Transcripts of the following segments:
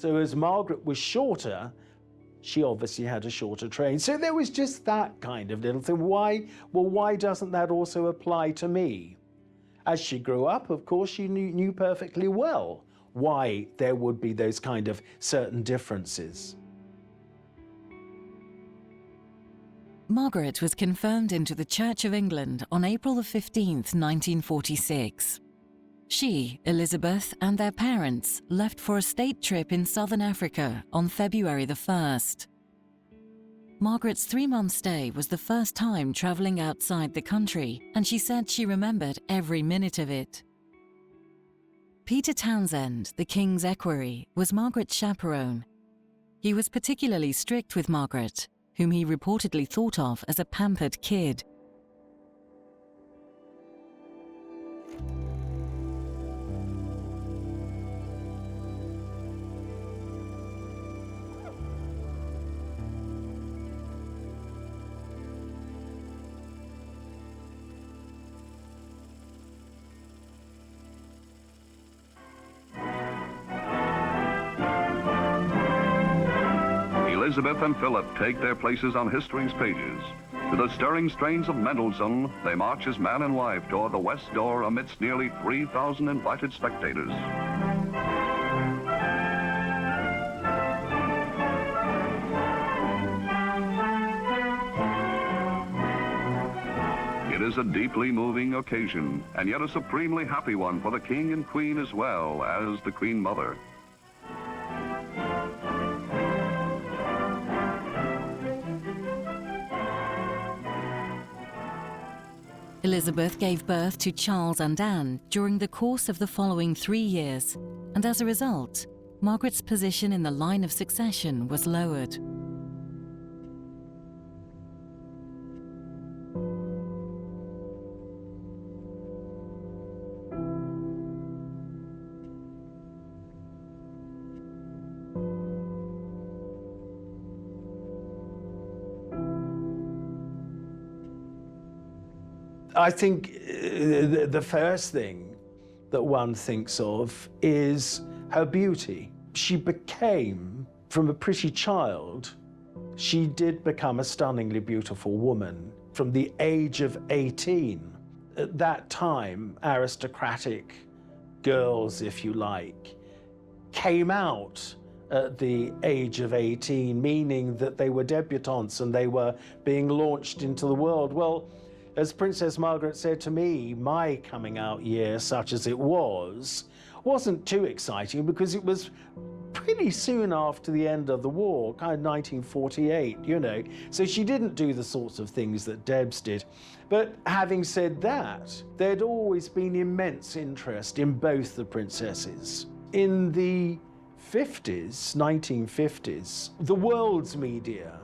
So as Margaret was shorter, she obviously had a shorter train. So there was just that kind of little thing. Why doesn't that also apply to me? As she grew up, of course, she knew perfectly well why there would be those kind of certain differences. Margaret was confirmed into the Church of England on April 15th, 1946. She, Elizabeth, and their parents left for a state trip in southern Africa on February 1st. Margaret's 3-month stay was the first time travelling outside the country, and she said she remembered every minute of it. Peter Townsend, the King's equerry, was Margaret's chaperone. He was particularly strict with Margaret, whom he reportedly thought of as a pampered kid. Elizabeth and Philip take their places on history's pages. To the stirring strains of Mendelssohn, they march as man and wife toward the west door amidst nearly 3,000 invited spectators. It is a deeply moving occasion, and yet a supremely happy one for the King and Queen as well as the Queen Mother. Elizabeth gave birth to Charles and Anne during the course of the following 3 years, and as a result, Margaret's position in the line of succession was lowered. I think the first thing that one thinks of is her beauty. She became, from a pretty child, she did become a stunningly beautiful woman. From the age of 18, at that time, aristocratic girls, if you like, came out at the age of 18, meaning that they were debutantes and they were being launched into the world. Well, as Princess Margaret said to me, my coming out year, such as it was, wasn't too exciting because it was pretty soon after the end of the war, kind of 1948, you know. So she didn't do the sorts of things that Debs did. But having said that, there'd always been immense interest in both the princesses. In the 50s, 1950s, the world's media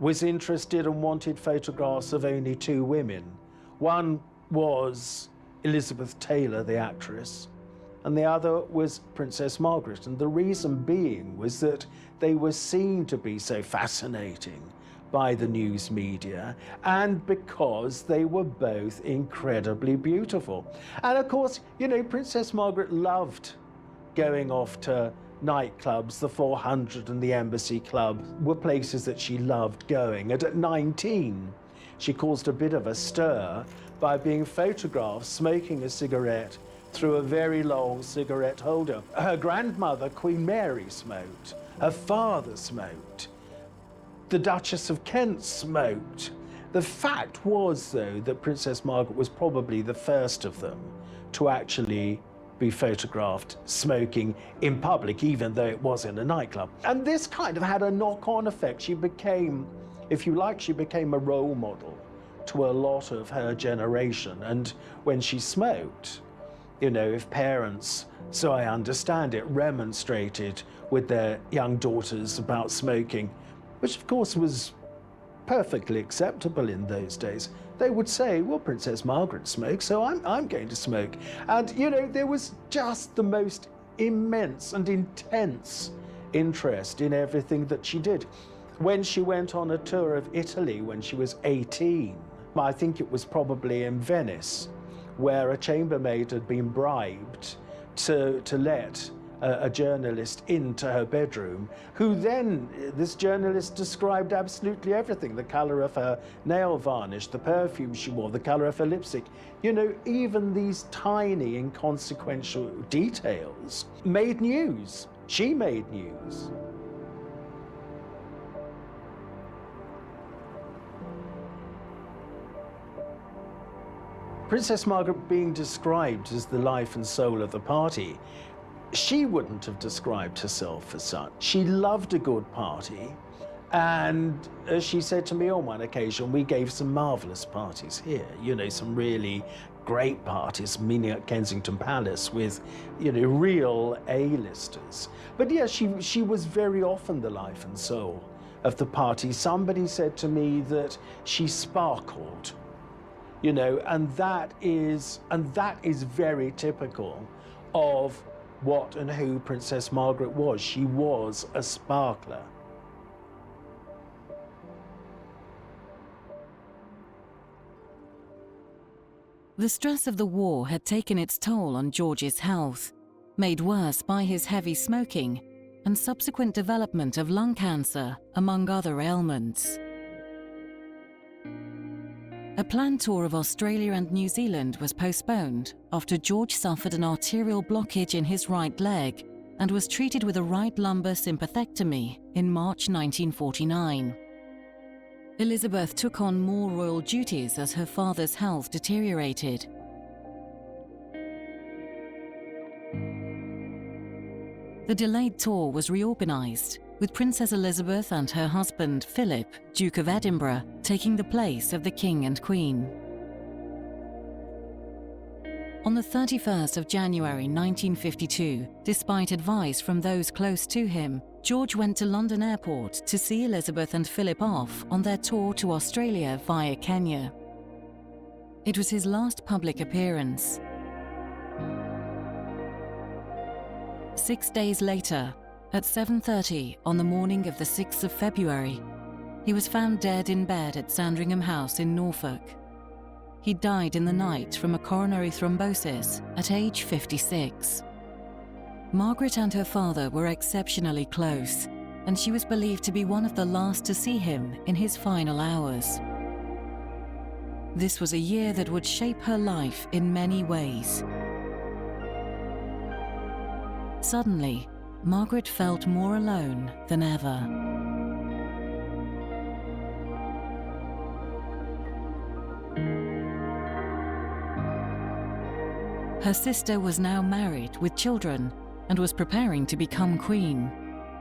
was interested and wanted photographs of only 2 women. One was Elizabeth Taylor, the actress, and the other was Princess Margaret. And the reason being was that they were seen to be so fascinating by the news media, and because they were both incredibly beautiful. And of course, you know, Princess Margaret loved going off to nightclubs. The 400 and the Embassy Club were places that she loved going. And at 19, she caused a bit of a stir by being photographed smoking a cigarette through a very long cigarette holder. Her grandmother, Queen Mary, smoked. Her father smoked. The Duchess of Kent smoked. The fact was, though, that Princess Margaret was probably the first of them to actually be photographed smoking in public, even though it was in a nightclub. And this kind of had a knock-on effect. She became, if you like, she became a role model to a lot of her generation. And when she smoked, you know, if parents, so I understand it, remonstrated with their young daughters about smoking, which of course was perfectly acceptable in those days, they would say, well, Princess Margaret smokes, so I'm going to smoke. And, you know, there was just the most immense and intense interest in everything that she did. When she went on a tour of Italy when she was 18, I think it was probably in Venice, where a chambermaid had been bribed to let a journalist into her bedroom, who then, this journalist described absolutely everything: the colour of her nail varnish, the perfume she wore, the colour of her lipstick. You know, even these tiny inconsequential details made news. She made news. Princess Margaret being described as the life and soul of the party, she wouldn't have described herself as such. She loved a good party, and as she said to me on one occasion, we gave some marvellous parties here, you know, some really great parties, meaning at Kensington Palace with, you know, real A-listers. But yeah, she was very often the life and soul of the party. Somebody said to me that she sparkled. You know, and that is very typical of what and who Princess Margaret was. She was a sparkler. The stress of the war had taken its toll on George's health, made worse by his heavy smoking and subsequent development of lung cancer, among other ailments. A planned tour of Australia and New Zealand was postponed after George suffered an arterial blockage in his right leg and was treated with a right lumbar sympathectomy in March 1949. Elizabeth took on more royal duties as her father's health deteriorated. The delayed tour was reorganised, with Princess Elizabeth and her husband Philip, Duke of Edinburgh, taking the place of the King and Queen. On the 31st of January 1952, despite advice from those close to him, George went to London Airport to see Elizabeth and Philip off on their tour to Australia via Kenya. It was his last public appearance. 6 days later, at 7:30 on the morning of the 6th of February, he was found dead in bed at Sandringham House in Norfolk. He died in the night from a coronary thrombosis at age 56. Margaret and her father were exceptionally close, and she was believed to be one of the last to see him in his final hours. This was a year that would shape her life in many ways. Suddenly, Margaret felt more alone than ever. Her sister was now married with children and was preparing to become queen.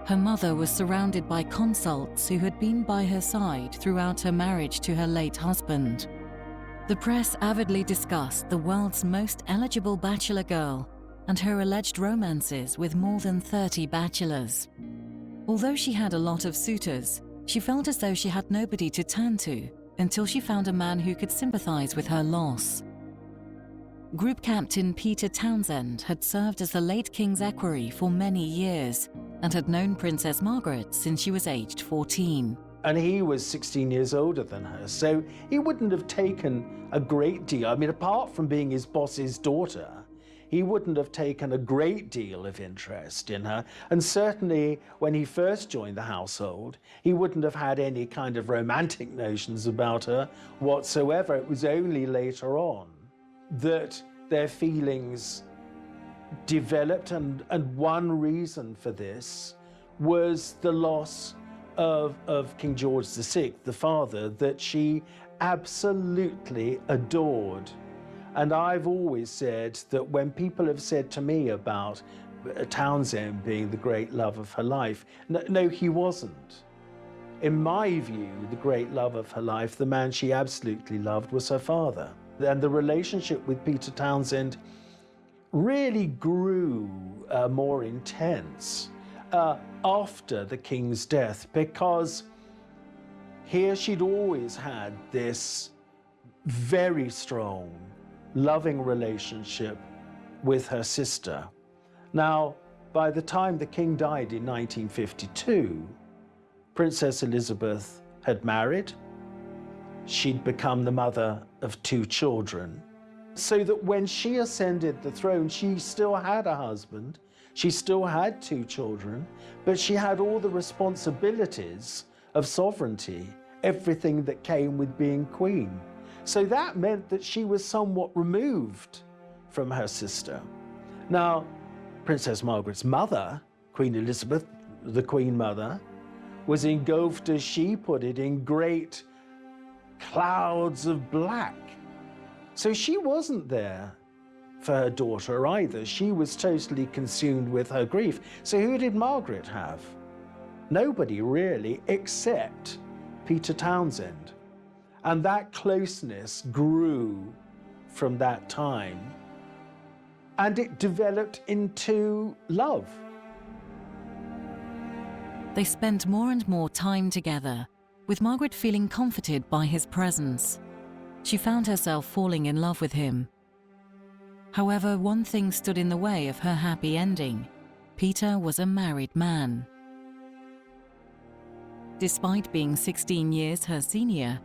Her mother was surrounded by consults who had been by her side throughout her marriage to her late husband. The press avidly discussed the world's most eligible bachelor girl and her alleged romances with more than 30 bachelors. Although she had a lot of suitors, she felt as though she had nobody to turn to until she found a man who could sympathize with her loss. Group Captain Peter Townsend had served as the late King's equerry for many years and had known Princess Margaret since she was aged 14. And he was 16 years older than her, so he wouldn't have taken a great deal. I mean, apart from being his boss's daughter, he wouldn't have taken a great deal of interest in her. And certainly when he first joined the household, he wouldn't have had any kind of romantic notions about her whatsoever. It was only later on that their feelings developed, and one reason for this was the loss of King George VI, the father, that she absolutely adored. And I've always said that when people have said to me about Townsend being the great love of her life, no, he wasn't. In my view, the great love of her life, the man she absolutely loved, was her father. And the relationship with Peter Townsend really grew more intense after the King's death, because here she'd always had this very strong, loving relationship with her sister. Now, by the time the King died in 1952, Princess Elizabeth had married. She'd become the mother of 2 children, so that when she ascended the throne, she still had a husband, She still had 2 children, but she had all the responsibilities of sovereignty, everything that came with being queen. So that meant that she was somewhat removed from her sister. Now, Princess Margaret's mother, Queen Elizabeth, the Queen Mother, was engulfed, as she put it, in great clouds of black. So she wasn't there for her daughter either. She was totally consumed with her grief. So who did Margaret have? Nobody really, except Peter Townsend. And that closeness grew from that time, and it developed into love. They spent more and more time together, with Margaret feeling comforted by his presence. She found herself falling in love with him. However, one thing stood in the way of her happy ending. Peter was a married man. Despite being 16 years her senior,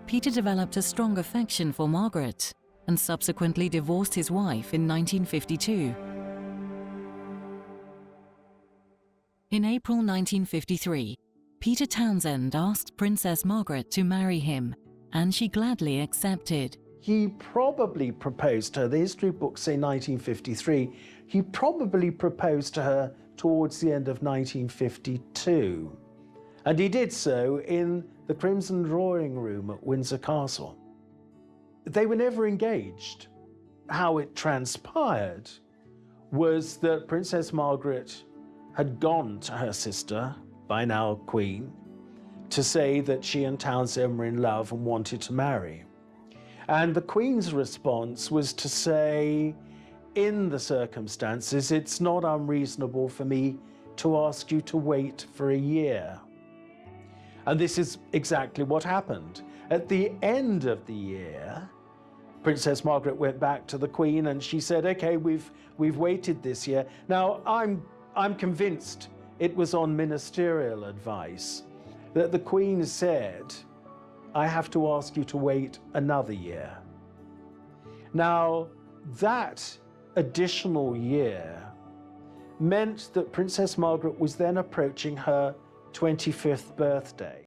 Peter developed a strong affection for Margaret and subsequently divorced his wife in 1952. In April 1953, Peter Townsend asked Princess Margaret to marry him, and she gladly accepted. He probably proposed to her, the history books say 1953, he probably proposed to her towards the end of 1952. And he did so in the Crimson Drawing Room at Windsor Castle. They were never engaged. How it transpired was that Princess Margaret had gone to her sister, by now Queen, to say that she and Townsend were in love and wanted to marry. And the Queen's response was to say, in the circumstances, it's not unreasonable for me to ask you to wait for a year. And this is exactly what happened. At the end of the year, Princess Margaret went back to the Queen and she said, okay, we've waited this year. Now, I'm convinced it was on ministerial advice that the Queen said, I have to ask you to wait another year. Now, that additional year meant that Princess Margaret was then approaching her 25th birthday.